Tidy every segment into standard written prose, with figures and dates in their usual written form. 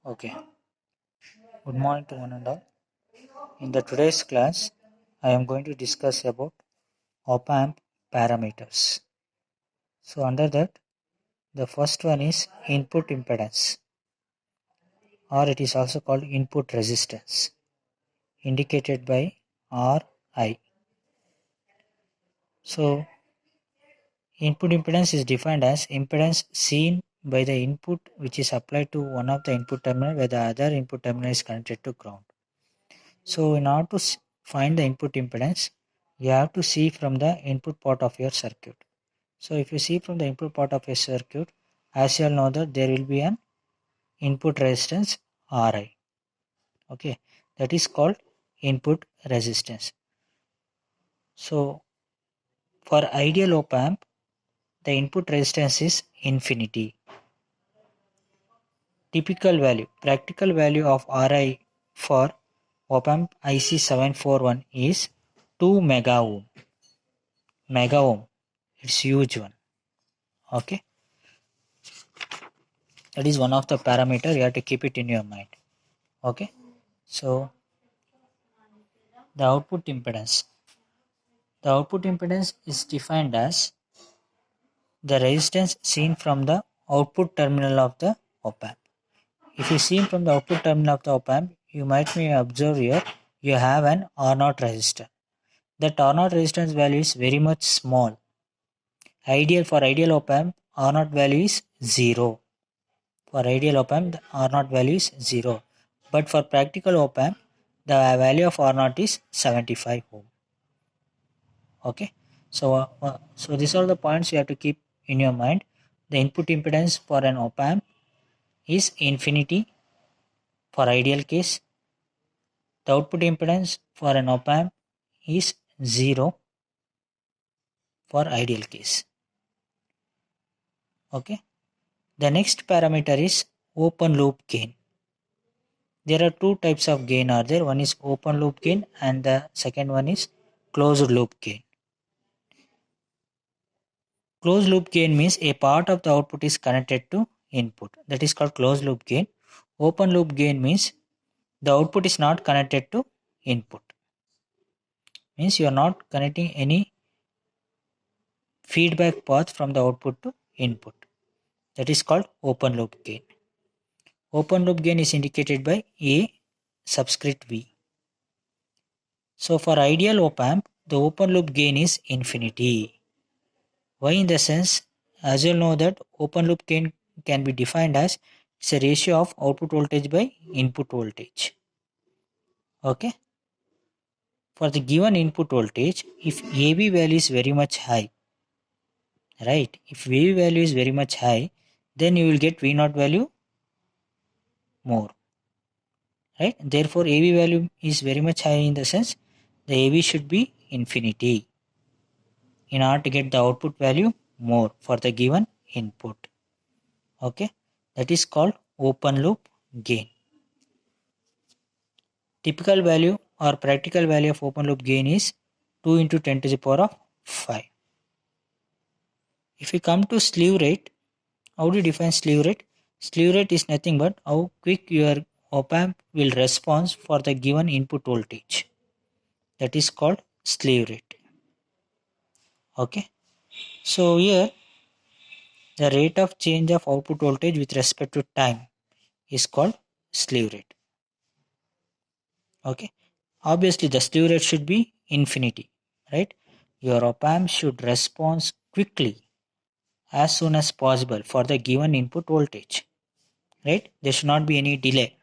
Okay, good morning to one and all. In the today's class, I am going to discuss about op-amp parameters. So under that, the first one is input impedance, or it is also called input resistance, indicated by Ri. So input impedance is defined as impedance seen by the input which is applied to one of the input terminal where the other input terminal is connected to ground. So in order to find the input impedance, you have to see from the input part of your circuit. So if you see from the input part of a circuit, as you all know that there will be an input resistance Ri. Okay, that is called input resistance. So for ideal op amp, the input resistance is infinity. Typical value, practical value of Ri for op amp IC741 is 2 mega ohm. Mega ohm, it's huge one. Okay, that is one of the parameter you have to keep it in your mind. Okay, so the output impedance is defined as the resistance seen from the output terminal of the op amp. If you see from the output terminal of the op amp, you might may observe here you have an R0 resistor. That R0 resistance value is very much small. For ideal op amp, R0 value is 0. For ideal op amp, the R0 value is 0. But for practical op amp, the value of R0 is 75 ohm. Okay, so these are the points you have to keep in your mind. The input impedance for an op amp is infinity for ideal case. The output impedance for an op amp is 0 for ideal case. Okay, the next parameter is open loop gain. There are two types of gain are there. One is open loop gain and the second one is closed loop gain. Closed loop gain means a part of the output is connected to input. That is called closed loop gain. Open loop gain means the output is not connected to input. Means you are not connecting any feedback path from the output to input. That is called open loop gain. Open loop gain is indicated by A subscript V. So for ideal op amp, the open loop gain is infinity. Why in the sense, as you know that open loop gain can be defined as it's a ratio of output voltage by input voltage. Okay. For the given input voltage, if AV value is very much high, right? If AV value is very much high, then you will get V0 value more. Right? Therefore, AV value is very much high in the sense the AV should be infinity in order to get the output value more for the given input. Okay, that is called open loop gain. Typical value or practical value of open loop gain is 2 into 10 to the power of 5. If we come to slew rate, how do you define slew rate? Slew rate is nothing but how quick your op amp will respond for the given input voltage. That is called slew rate. Okay, so here the rate of change of output voltage with respect to time is called slew rate. Okay, obviously the slew rate should be infinity, right? Your op amp should respond quickly as soon as possible for the given input voltage, right? There should not be any delay.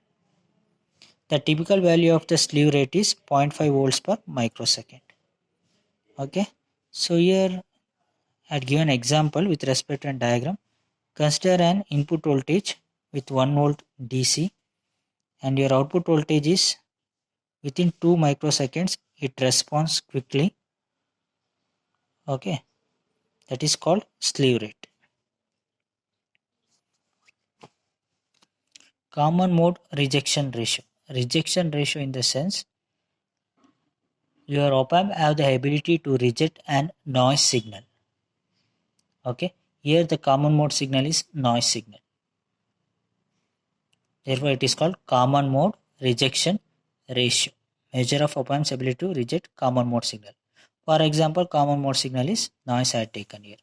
The typical value of the slew rate is 0.5 volts per microsecond. Okay, so here I'd give an example with respect to a diagram. Consider an input voltage with 1 volt DC and your output voltage is within 2 microseconds it responds quickly. Okay, that is called slew rate. Common mode rejection ratio. Rejection ratio in the sense your op amp have the ability to reject an noise signal. Okay, here the common mode signal is noise signal. Therefore, it is called common mode rejection ratio, measure of op-amp's ability to reject common mode signal. For example, common mode signal is noise I had taken here.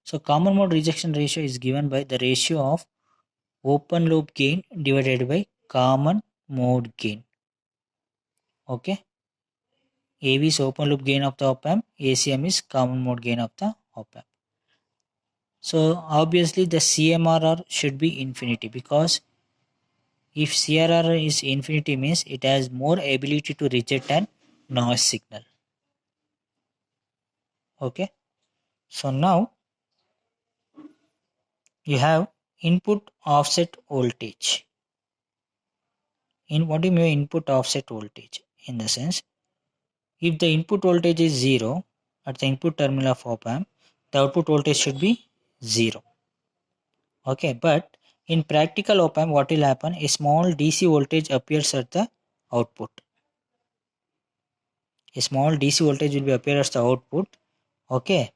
So, common mode rejection ratio is given by the ratio of open loop gain divided by common mode gain. Okay. AV is open loop gain of the op-amp, ACM is common mode gain of the op-amp. So obviously the CMRR should be infinity, because if CRR is infinity means it has more ability to reject an noise signal. Okay. So now you have input offset voltage. In what do you mean input offset voltage? In the sense, if the input voltage is 0 at the input terminal of op-amp, the output voltage should be 0. Okay, but in practical op-amp, what will happen? A small DC voltage appears at the output. A small DC voltage will be appear as the output. Okay,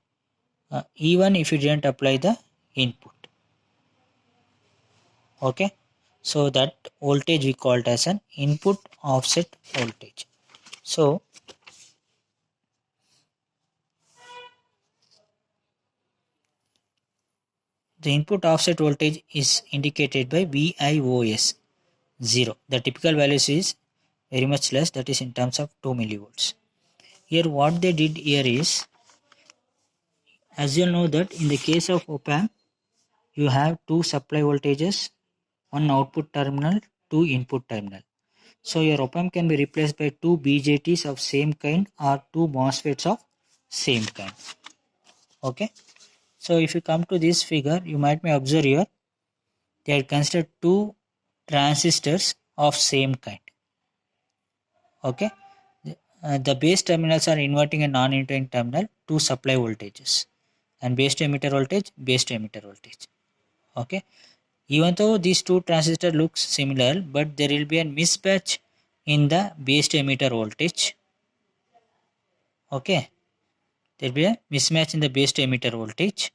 even if you didn't apply the input. Okay, so that voltage we call it as an input offset voltage. So the input offset voltage is indicated by VIOS 0. The typical value is very much less, that is in terms of 2 millivolts. Here what they did here is, as you know that in the case of op-amp, you have two supply voltages, one output terminal, two input terminal. So your op-amp can be replaced by two BJTs of same kind or two MOSFETs of same kind. Okay. So if you come to this figure, you might may observe here, they are considered two transistors of same kind. Okay. The base terminals are inverting and non-inverting terminal, two supply voltages, and base to emitter voltage, base to emitter voltage. Okay. Even though these two transistors looks similar, but there will be a mismatch in the base to emitter voltage. Okay. There will be a mismatch in the base to emitter voltage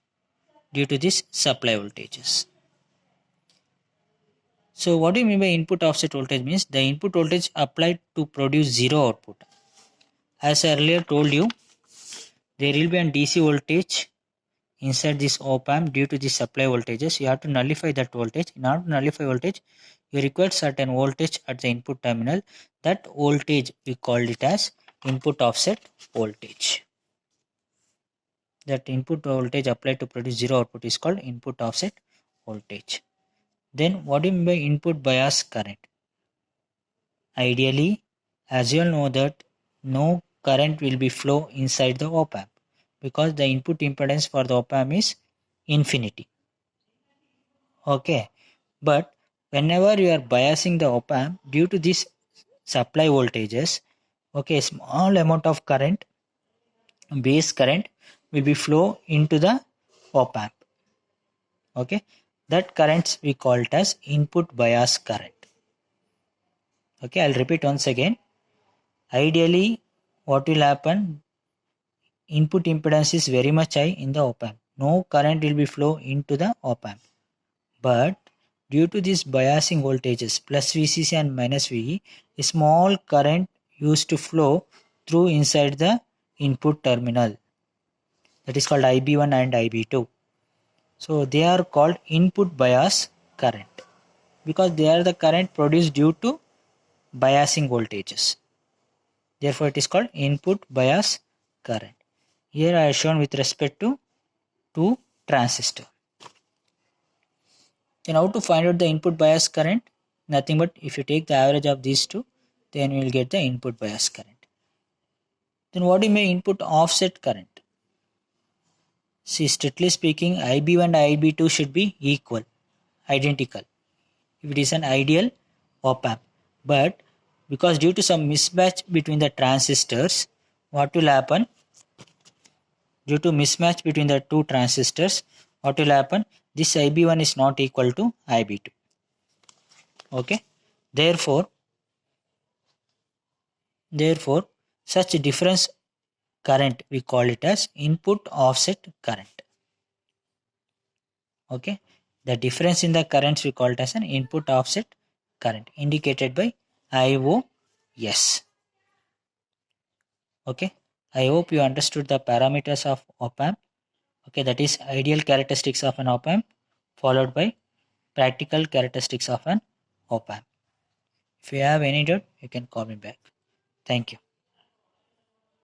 due to this supply voltages. So what do you mean by input offset voltage? Means the input voltage applied to produce zero output. As I earlier told you, there will be a DC voltage inside this op-amp due to the supply voltages. You have to nullify that voltage. In order to nullify voltage, you require certain voltage at the input terminal. That voltage we called it as input offset voltage. That input voltage applied to produce zero output is called input offset voltage. Then what do you mean by input bias current? Ideally, as you all know that no current will be flow inside the op-amp, because the input impedance for the op-amp is infinity. Okay, but whenever you are biasing the op-amp due to this supply voltages, okay, small amount of current, base current will be flow into the op-amp. Okay, that currents we call it as input bias current. Okay, I'll repeat once again. Ideally, what will happen? Input impedance is very much high in the op-amp. No current will be flow into the op-amp. But due to these biasing voltages plus VCC and minus VE, a small current used to flow through inside the input terminal. That is called IB1 and IB2. So they are called input bias current, because they are the current produced due to biasing voltages. Therefore, it is called input bias current. Here I have shown with respect to two transistor. Then how to find out the input bias current? Nothing but if you take the average of these two, then you will get the input bias current. Then what do you mean input offset current? See, strictly speaking, IB1 and IB2 should be equal, identical, if it is an ideal op-amp. But because due to some mismatch between the transistors, what will happen? Due to mismatch between the two transistors, what will happen? This IB1 is not equal to IB2. Okay. Therefore, such difference current we call it as input offset current. Okay. The difference in the currents we call it as an input offset current indicated by IOS. Okay, I hope you understood the parameters of op-amp. Okay, that is ideal characteristics of an op-amp followed by practical characteristics of an op-amp. If you have any doubt, you can call me back. Thank you.